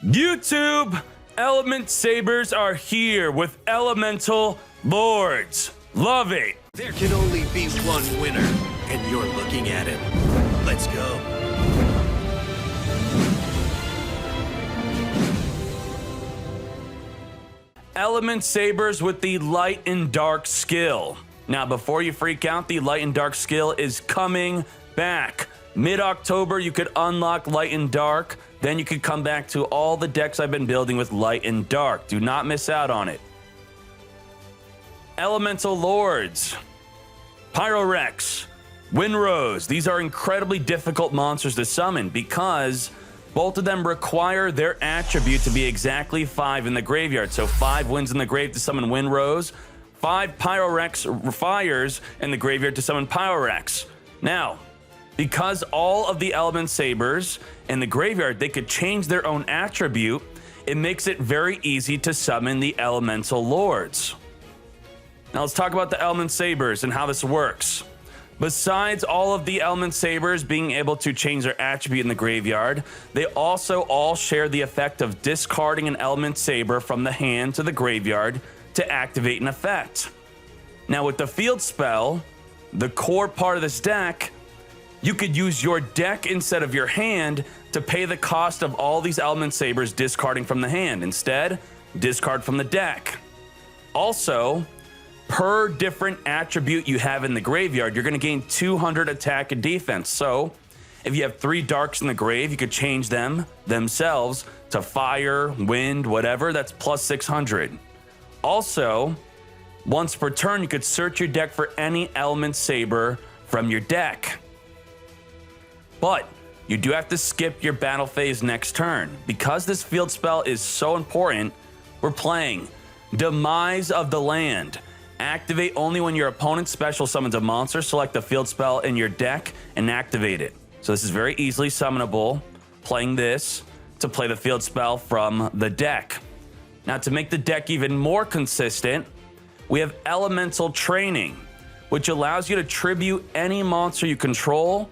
YouTube, ElementSabers are here with Elemental Lords. Love it. There can only be one winner, and you're looking at him. Let's go. ElementSabers with the Light and Dark skill. Now, before you freak out, the Light and Dark skill is coming back. Mid-October, you could unlock Light and Dark. Then you could come back to all the decks I've been building with Light and Dark. Do not miss out on it. Elemental Lords, Pyrorex, Windrose. These are incredibly difficult monsters to summon because both of them require their attribute to be exactly 5 in the graveyard. So 5 wins in the grave to summon Windrose, 5 Pyrorex fires in the graveyard to summon Pyrorex. Now, because all of the ElementSabers in the graveyard, they could change their own attribute, it makes it very easy to summon the Elemental Lords. Now let's talk about the ElementSabers and how this works. Besides all of the ElementSabers being able to change their attribute in the graveyard, they also all share the effect of discarding an ElementSaber from the hand to the graveyard to activate an effect. Now with the field spell, the core part of this deck, you could use your deck instead of your hand to pay the cost of all these ElementSabers discarding from the hand. Instead, discard from the deck. Also, per different attribute you have in the graveyard, you're going to gain 200 attack and defense. So, if you have 3 darks in the grave, you could change them themselves to fire, wind, whatever. That's plus 600. Also, once per turn, you could search your deck for any ElementSaber from your deck. But you do have to skip your battle phase next turn. Because this field spell is so important, we're playing Demise of the Land. Activate only when your opponent special summons a monster. Select the field spell in your deck and activate it. So this is very easily summonable. Playing this to play the field spell from the deck. Now to make the deck even more consistent, we have Elemental Training, which allows you to tribute any monster you control,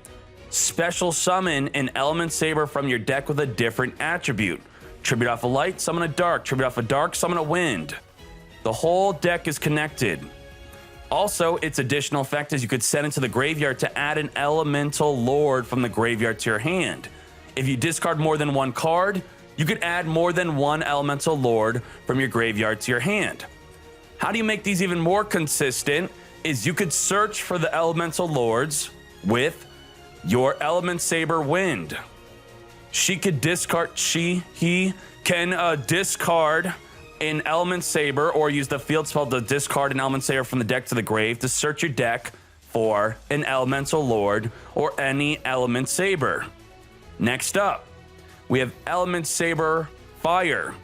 special summon an ElementSaber from your deck with a different attribute. Tribute off a light, summon a dark. Tribute off a dark, summon a wind. The whole deck is connected. Also, its additional effect is you could send into the graveyard to add an Elemental Lord from the graveyard to your hand. If you discard more than 1 card, you could add more than 1 Elemental Lord from your graveyard to your hand. How do you make these even more consistent is you could search for the Elemental Lords with your ElementSaber Wind. He can discard an ElementSaber or use the field spell to discard an ElementSaber from the deck to the grave to search your deck for an Elemental Lord or any ElementSaber. Next up, we have ElementSaber Fire.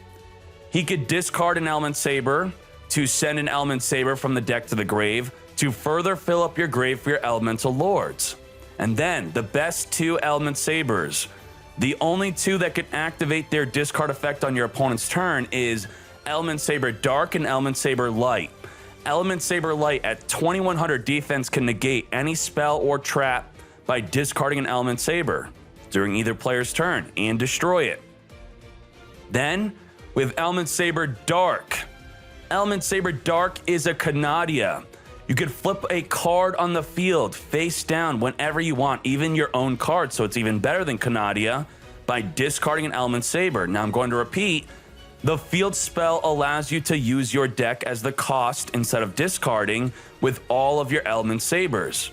He could discard an ElementSaber to send an ElementSaber from the deck to the grave to further fill up your grave for your Elemental Lords. And then the best 2 ElementSabers, the only 2 that can activate their discard effect on your opponent's turn is ElementSaber Dark and ElementSaber Light. ElementSaber Light at 2100 defense can negate any spell or trap by discarding an ElementSaber during either player's turn and destroy it. Then we have ElementSaber Dark. ElementSaber Dark is a Canadia. You could flip a card on the field face down whenever you want, even your own card, so it's even better than Canadia, by discarding an ElementSaber. Now I'm going to repeat, the field spell allows you to use your deck as the cost instead of discarding with all of your ElementSabers.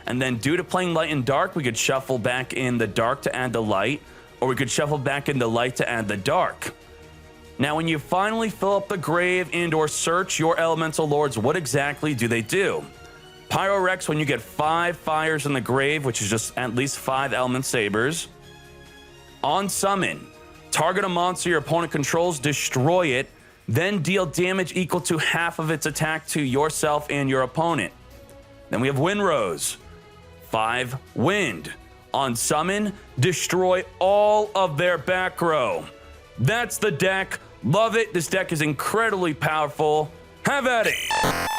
And then due to playing Light and Dark, we could shuffle back in the Dark to add the Light, or we could shuffle back in the Light to add the Dark. Now, when you finally fill up the grave and or search your Elemental Lords, what exactly do they do? Pyrorex, when you get 5 fires in the grave, which is just at least 5 ElementSabers. On summon, target a monster your opponent controls, destroy it, then deal damage equal to half of its attack to yourself and your opponent. Then we have Windrose, 5 wind. On summon, destroy all of their back row. That's the deck. Love it. This deck is incredibly powerful. Have at it.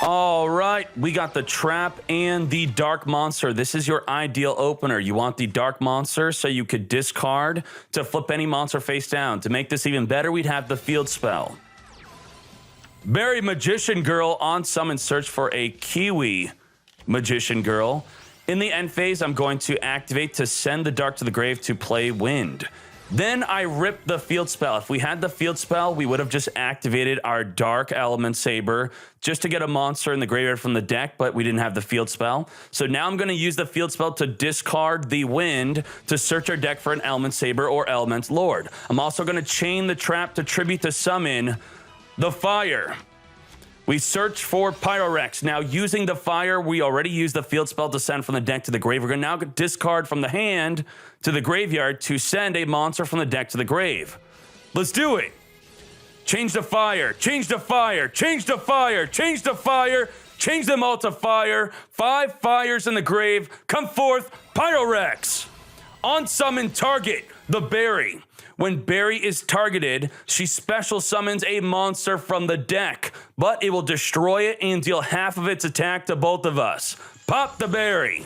All right, we got the trap and the dark monster. This is your ideal opener. You want the dark monster so you could discard to flip any monster face down. To make this even better, we'd have the field spell. Berry Magician Girl on summon, search for a Kiwi Magician Girl. In the end phase, I'm going to activate to send the dark to the grave to play wind. Then I rip the field spell. If we had the field spell, we would have just activated our dark ElementSaber just to get a monster in the graveyard from the deck, but we didn't have the field spell. So now I'm going to use the field spell to discard the wind to search our deck for an ElementSaber or Element Lord. I'm also going to chain the trap to tribute to summon the fire. We search for Pyrorex. Now, using the fire, we already used the field spell to send from the deck to the grave. We're going to now discard from the hand to the graveyard to send a monster from the deck to the grave. Let's do it. Change the fire, change the fire, change the fire, change the fire, change them all to fire. 5 fires in the grave. Come forth, Pyrorex. On summon target, the berry. When Berry is targeted, she special summons a monster from the deck, but it will destroy it and deal half of its attack to both of us. Pop the berry.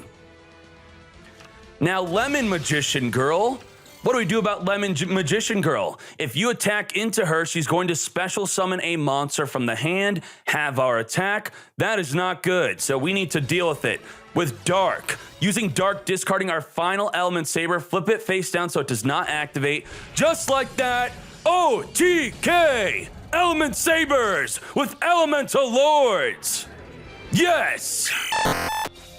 Now, Lemon Magician Girl. What do we do about Lemon Magician Girl? If you attack into her, she's going to special summon a monster from the hand, have our attack. That is not good, so we need to deal with it. With Dark, using Dark, discarding our final ElementSaber, flip it face down so it does not activate. Just like that, OTK! ElementSabers with Elemental Lords! Yes!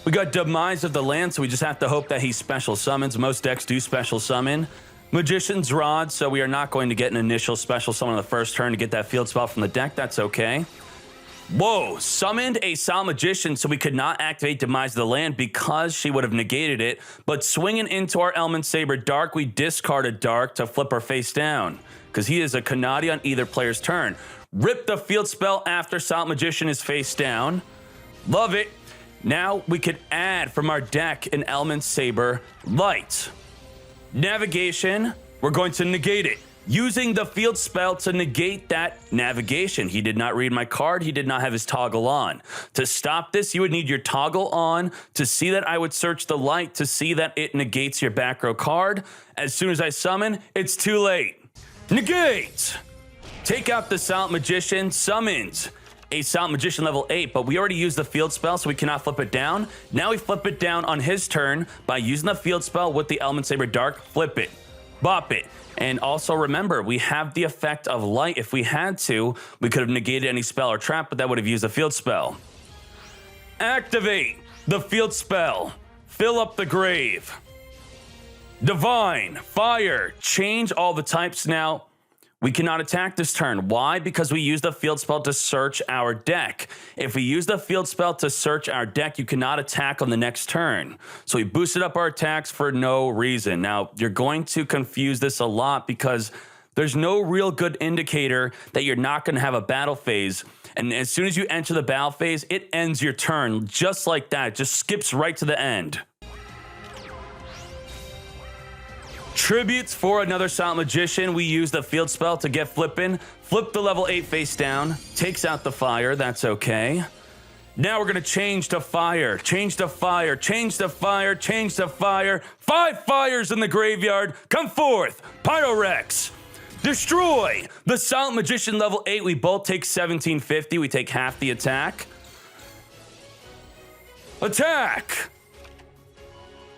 We got Demise of the Land, so we just have to hope that he special summons. Most decks do special summon. Magician's Rod, so we are not going to get an initial special summon on the first turn to get that field spell from the deck. That's okay. Whoa, summoned a Silent Magician, so we could not activate Demise of the Land because she would have negated it. But swinging into our ElementSaber Dark, we discarded Dark to flip her face down because he is a Kanadi on either player's turn. Rip the field spell after Silent Magician is face down. Love it. Now we could add from our deck an ElementSaber Light. Navigation, we're going to negate it. Using the field spell to negate that navigation. He did not read my card. He did not have his toggle on. To stop this, you would need your toggle on. To see that, I would search the light to see that it negates your back row card. As soon as I summon, it's too late. Negate! Take out the Silent Magician, summons a Silent Magician level 8, but we already used the field spell, so we cannot flip it down. Now we flip it down on his turn by using the field spell with the ElementSaber Dark. Flip it. Bop it. And also remember, we have the effect of light. If we had to, we could have negated any spell or trap, but that would have used a field spell. Activate the field spell. Fill up the grave. Divine, fire, change all the types now. We cannot attack this turn. Why? Because we used the field spell to search our deck. If we use the field spell to search our deck, you cannot attack on the next turn. So we boosted up our attacks for no reason. Now, you're going to confuse this a lot because there's no real good indicator that you're not going to have a battle phase. And as soon as you enter the battle phase, it ends your turn just like that. It just skips right to the end. Tributes for another Silent Magician. We use the field spell to get flipping. Flip the level 8 face down. Takes out the fire. That's okay. Now we're going to change to fire. Change to fire. Change to fire. Change to fire. 5 fires in the graveyard. Come forth. Pyrorex. Destroy the Silent Magician level 8. We both take 1750. We take half the attack. Attack.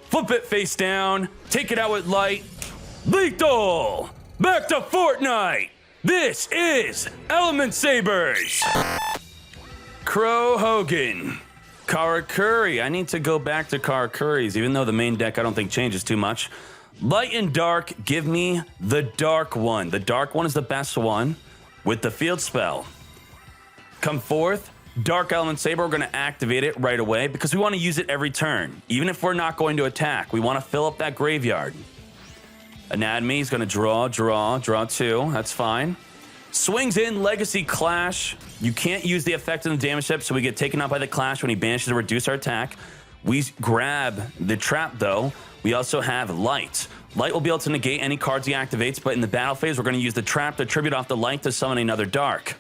Flip it face down. Take it out with light. Lethal. Back to Fortnite. This is ElementSabers. Crow Hogan. Karakuri. I need to go back to Karakuri's, even though the main deck I don't think changes too much. Light and dark, give me the dark one. The dark one is the best one with the field spell. Come forth. Dark ElementSaber, we're going to activate it right away because we want to use it every turn. Even if we're not going to attack, we want to fill up that graveyard. Anatomy is going to draw 2. That's fine. Swings in, Legacy Clash. You can't use the effect of the damage step, so we get taken out by the Clash when he banishes to reduce our attack. We grab the trap, though. We also have Light. Light will be able to negate any cards he activates, but in the battle phase, we're going to use the trap to tribute off the Light to summon another Dark.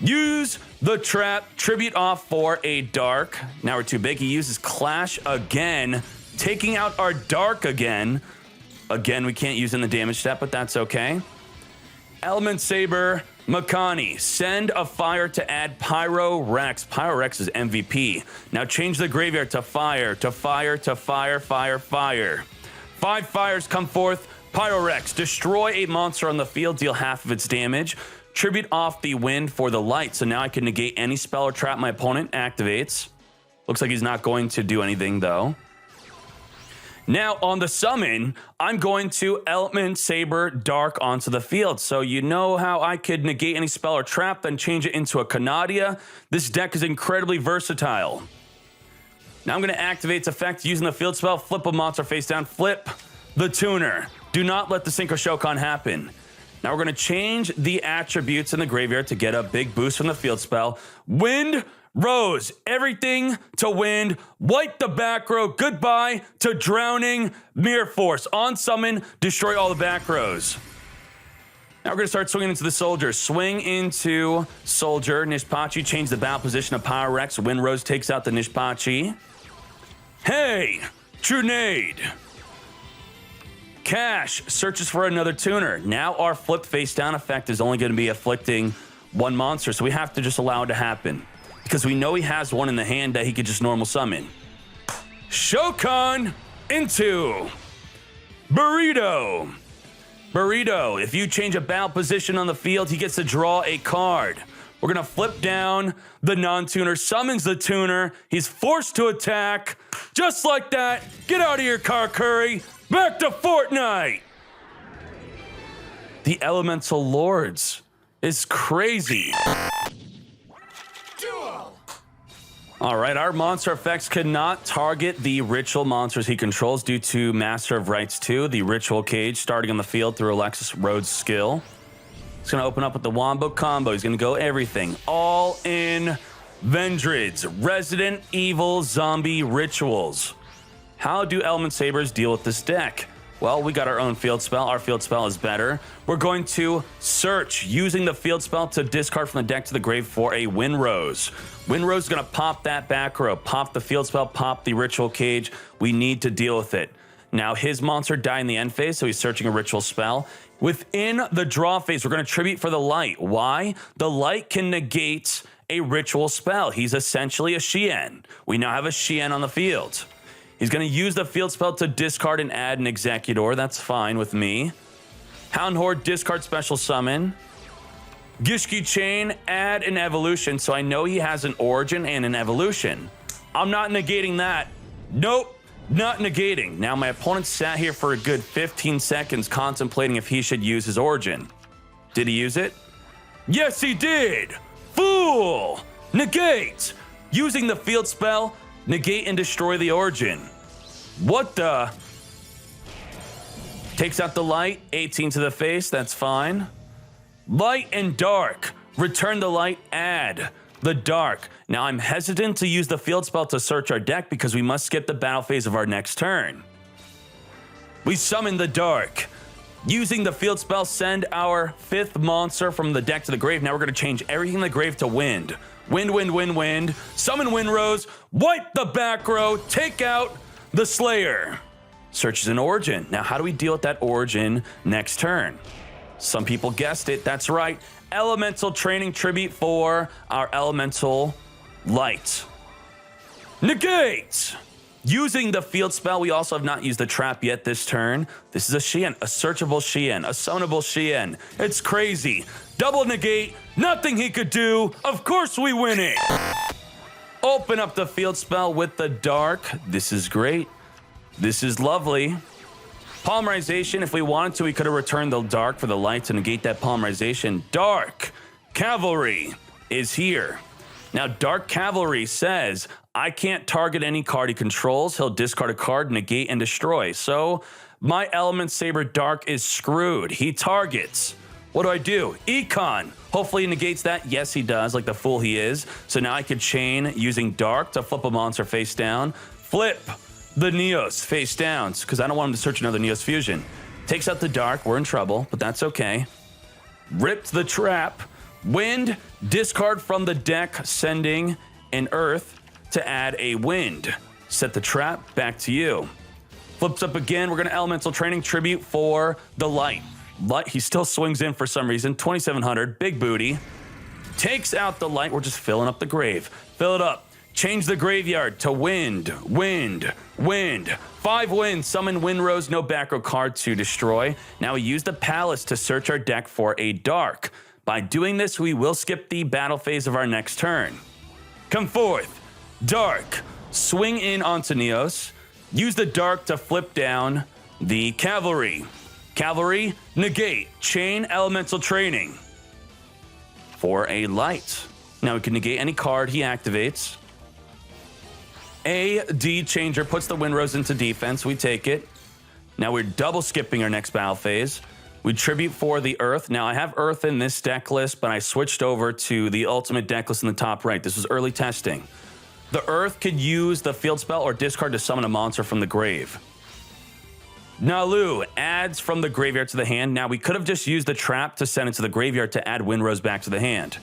Use the trap, tribute off for a dark. Now we're too big. He uses Clash again, taking out our dark again. Again, we can't use in the damage step, but that's okay. ElementSaber, Makani, send a fire to add Pyro Rex. Pyro Rex is MVP. Now change the graveyard to fire, to fire, to fire, fire, fire. 5 fires come forth. Pyro Rex, destroy a monster on the field, deal half of its damage. Tribute off the wind for the light. So now I can negate any spell or trap my opponent activates. Looks like he's not going to do anything though. Now on the summon, I'm going to ElementSaber Dark onto the field. So you know how I could negate any spell or trap, then change it into a Canadia? This deck is incredibly versatile. Now I'm going to activate its effect using the field spell, flip a monster face down, flip the tuner. Do not let the Synchro Shokan happen. Now we're going to change the attributes in the graveyard to get a big boost from the field spell. Wind, Rose, everything to wind. Wipe the back row. Goodbye to drowning. Mirror Force. On summon, destroy all the back rows. Now we're going to start swinging into the soldier. Swing into soldier. Nishpachi, change the battle position of Pyro Rex. Wind Rose takes out the Nishpachi. Hey, Trinade. Cash searches for another tuner. Now our flip face down effect is only going to be afflicting one monster, so we have to just allow it to happen because we know he has one in the hand that he could just normal summon. Shokan into Burrito. Burrito, if you change a battle position on the field, he gets to draw a card. We're going to flip down the non-tuner, summons the tuner. He's forced to attack. Just like that. Get out of here, Curry. Back to Fortnite! The Elemental Lords is crazy. Duel! All right, our monster effects cannot target the ritual monsters he controls due to Master of Rites 2, the ritual cage starting on the field through Alexis Rhodes' skill. He's going to open up with the Wombo combo. He's going to go everything. All in Vendrids, Resident Evil Zombie Rituals. How do ElementSabers deal with this deck? Well, we got our own field spell. Our field spell is better. We're going to search using the field spell to discard from the deck to the grave for a Windrose. Windrose is going to pop that back row, pop the field spell, pop the ritual cage. We need to deal with it. Now, his monster died in the end phase, so he's searching a ritual spell. Within the draw phase, we're going to tribute for the light. Why? The light can negate a ritual spell. He's essentially a Shien. We now have a Shien on the field. He's going to use the field spell to discard and add an Executor. That's fine with me. Hound Horde, discard special summon. Gishki Chain, add an evolution. So I know he has an origin and an evolution. I'm not negating that. Nope, not negating. Now my opponent sat here for a good 15 seconds contemplating if he should use his origin. Did he use it? Yes, he did. Fool! Negate! Using the field spell, negate and destroy the origin. What the? Takes out the light, 18 to the face, that's fine. Light and dark, return the light, add the dark. Now I'm hesitant to use the field spell to search our deck because we must skip the battle phase of our next turn. We summon the dark. Using the field spell, send our 5th monster from the deck to the grave. Now we're gonna change everything in the grave to wind. Wind, wind, wind, wind. Summon Windrose, wipe the back row, take out the Slayer. Searches an origin. Now, how do we deal with that origin next turn? Some people guessed it. That's right. Elemental Training Tribute for our Elemental Light. Negate! Using the field spell, we also have not used the trap yet this turn. This is a Shien, a searchable Shien, a summonable Shien. It's crazy. Double negate, nothing he could do. Of course we win it. Open up the field spell with the dark. This is great. This is lovely. Polymerization, if we wanted to, we could have returned the dark for the light to negate that polymerization. Dark Cavalry is here. Now, Dark Cavalry says, I can't target any card he controls. He'll discard a card, negate, and destroy. So my ElementSaber Dark is screwed. He targets. What do? Econ. Hopefully he negates that. Yes, he does, like the fool he is. So now I could chain using Dark to flip a monster face down. Flip the Neos face down, because I don't want him to search another Neos fusion. Takes out the Dark. We're in trouble, but that's okay. Ripped the trap. Wind, discard from the deck, sending an earth to add a wind. Set the trap, back to you. Flips up again, we're gonna elemental training tribute for the light. Light, he still swings in for some reason, 2,700, big booty. Takes out the light, we're just filling up the grave. Fill it up, change the graveyard to wind, wind, wind. 5 winds, summon Windrose, no back row card to destroy. Now we use the palace to search our deck for a dark. By doing this, we will skip the battle phase of our next turn. Come forth, dark, swing in onto Neos. Use the dark to flip down the cavalry. Cavalry, negate, chain elemental training for a light. Now we can negate any card he activates. AD changer puts the Windrose into defense. We take it. Now we're double skipping our next battle phase. We tribute for the Earth. Now I have Earth in this deck list, but I switched over to the ultimate deck list in the top right. This was early testing. The Earth could use the field spell or discard to summon a monster from the grave. Nalu adds from the graveyard to the hand. Now we could have just used the trap to send it to the graveyard to add Windrose back to the hand.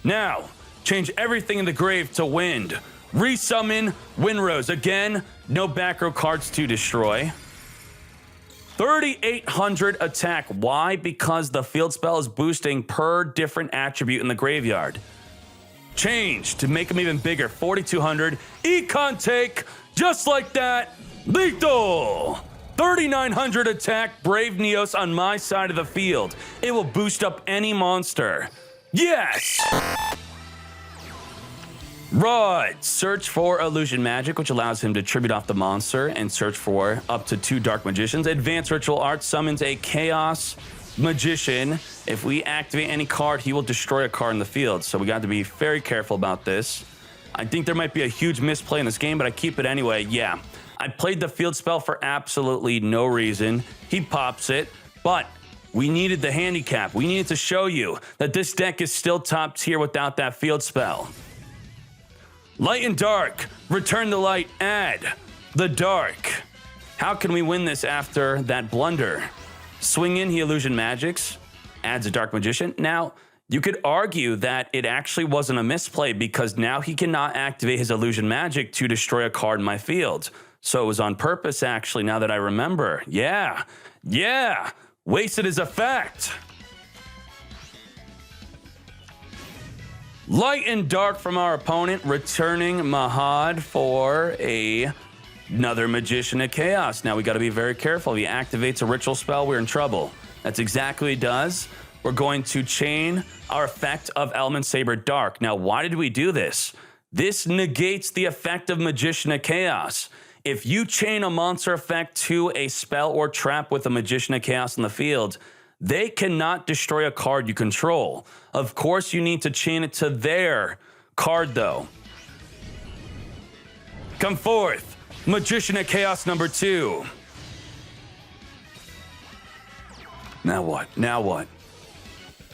Now, change everything in the grave to wind. Resummon Windrose. Again, no back row cards to destroy. 3,800 attack. Why? Because the field spell is boosting per different attribute in the graveyard. Change to make him even bigger. 4,200. Econ take. Just like that. Lethal. 3,900 attack. Brave Neos on my side of the field. It will boost up any monster. Yes! Rod, search for illusion magic, which allows him to tribute off the monster and search for up to 2 dark magicians. Advanced ritual art summons a chaos magician. If we activate any card, he will destroy a card in the field. So we got to be very careful about this. I think there might be a huge misplay in this game, but I keep it anyway. Yeah, I played the field spell for absolutely no reason. He pops it, but we needed the handicap. We needed to show you that this deck is still top tier without that field spell. Light and dark, return the light, add the dark. How can we win this after that blunder? Swing in, he illusion magics, adds a dark magician. Now, you could argue that it actually wasn't a misplay because now he cannot activate his illusion magic to destroy a card in my field. So it was on purpose, actually, now that I remember. Yeah, wasted his effect. Light and dark from our opponent, returning Mahad for another Magician of Chaos. Now we got to be very careful. If he activates a ritual spell, we're in trouble. That's exactly what he does. We're going to chain our effect of ElementSaber Dark. Now, why did we do this? This negates the effect of Magician of Chaos. If you chain a monster effect to a spell or trap with a Magician of Chaos in the field, they cannot destroy a card you control. Of course, you need to chain it to their card, though. Come forth, Magician of Chaos number 2. Now what? Now what?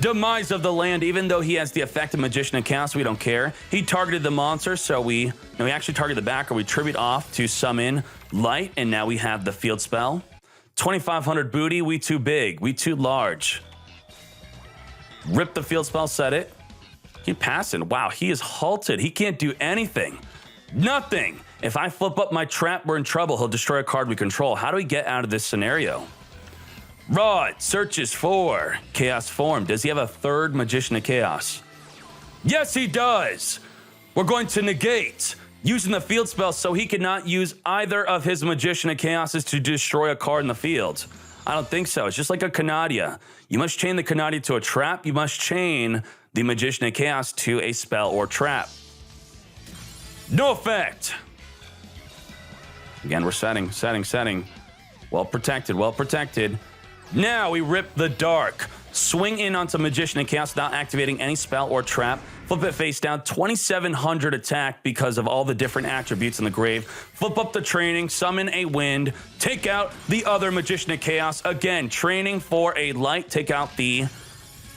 Demise of the land. Even though he has the effect of Magician of Chaos, we don't care. He targeted the monster, so we actually target the backer. We tribute off to summon light, and now we have the field spell. 2,500 booty, we too big, we too large. Rip the field spell, set it. Keep passing. Wow, he is halted. He can't do anything. Nothing. If I flip up my trap, we're in trouble. He'll destroy a card we control. How do we get out of this scenario? Rod searches for Chaos Form. Does he have a third Magician of Chaos? Yes, he does. We're going to negate using the field spell so he cannot use either of his Magician of Chaoses to destroy a card in the field. I don't think so. It's just like a Canadia. You must chain the Canadia to a trap. You must chain the Magician of Chaos to a spell or trap. No effect. Again, we're setting. Well protected, well protected. Now we rip the dark. Swing in onto Magician of Chaos without activating any spell or trap. Flip it face down, 2,700 attack because of all the different attributes in the grave. Flip up the training, summon a wind, take out the other Magician of Chaos. Again, training for a light, take out the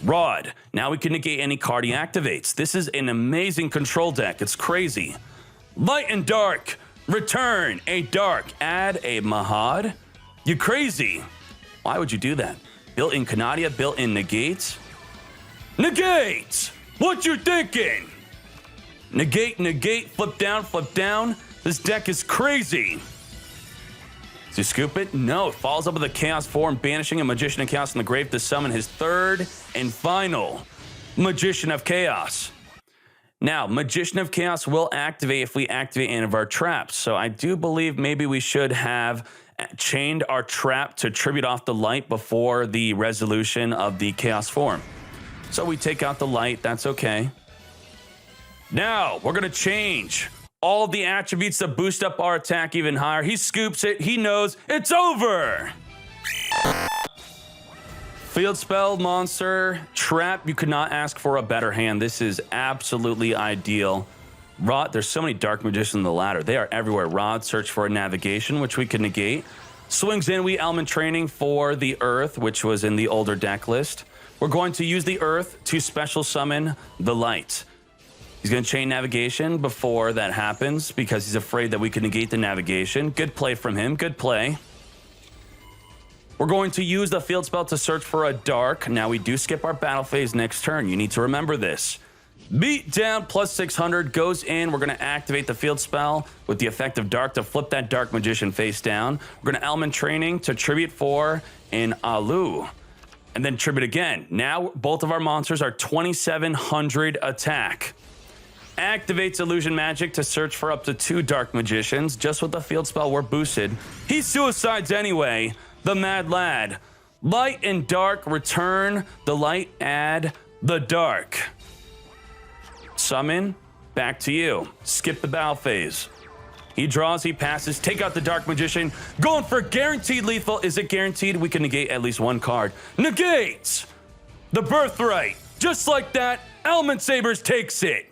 rod. Now we can negate any card he activates. This is an amazing control deck. It's crazy. Light and dark, return a dark, add a Mahad. You crazy. Why would you do that? Built-in Canadia, built-in negates. Negate! What you thinking? Negate, negate, flip down. This deck is crazy. Does he scoop it? No, it follows up with a Chaos form, banishing a Magician of Chaos in the grave to summon his third and final Magician of Chaos. Now, Magician of Chaos will activate if we activate any of our traps. So I do believe maybe we should have chained our trap to tribute off the light before the resolution of the Chaos form. So we take out the light, that's okay. Now, we're gonna change all of the attributes to boost up our attack even higher. He scoops it, he knows it's over. Field spell, monster, trap. You could not ask for a better hand. This is absolutely ideal. Rod, there's so many Dark Magicians in the ladder. They are everywhere. Rod, search for a navigation, which we can negate. Swings in, we element training for the earth, which was in the older deck list. We're going to use the earth to special summon the light. He's going to chain navigation before that happens because he's afraid that we can negate the navigation. Good play from him. Good play. We're going to use the field spell to search for a dark. Now, we do skip our battle phase next turn. You need to remember this. Beat down plus 600 goes in. We're going to activate the field spell with the effect of dark to flip that Dark Magician face down. We're going to element training to tribute for an Alu. And then tribute again. Now, both of our monsters are 2,700 attack. Activates Illusion Magic to search for up to 2 Dark Magicians. Just with the field spell, we're boosted. He suicides anyway. The Mad Lad. Light and dark return. The light, add the dark. Summon, back to you. Skip the battle phase. He draws, he passes, take out the Dark Magician. Going for guaranteed lethal. Is it guaranteed? We can negate at least one card. Negates the Birthright. Just like that, ElementSabers takes it.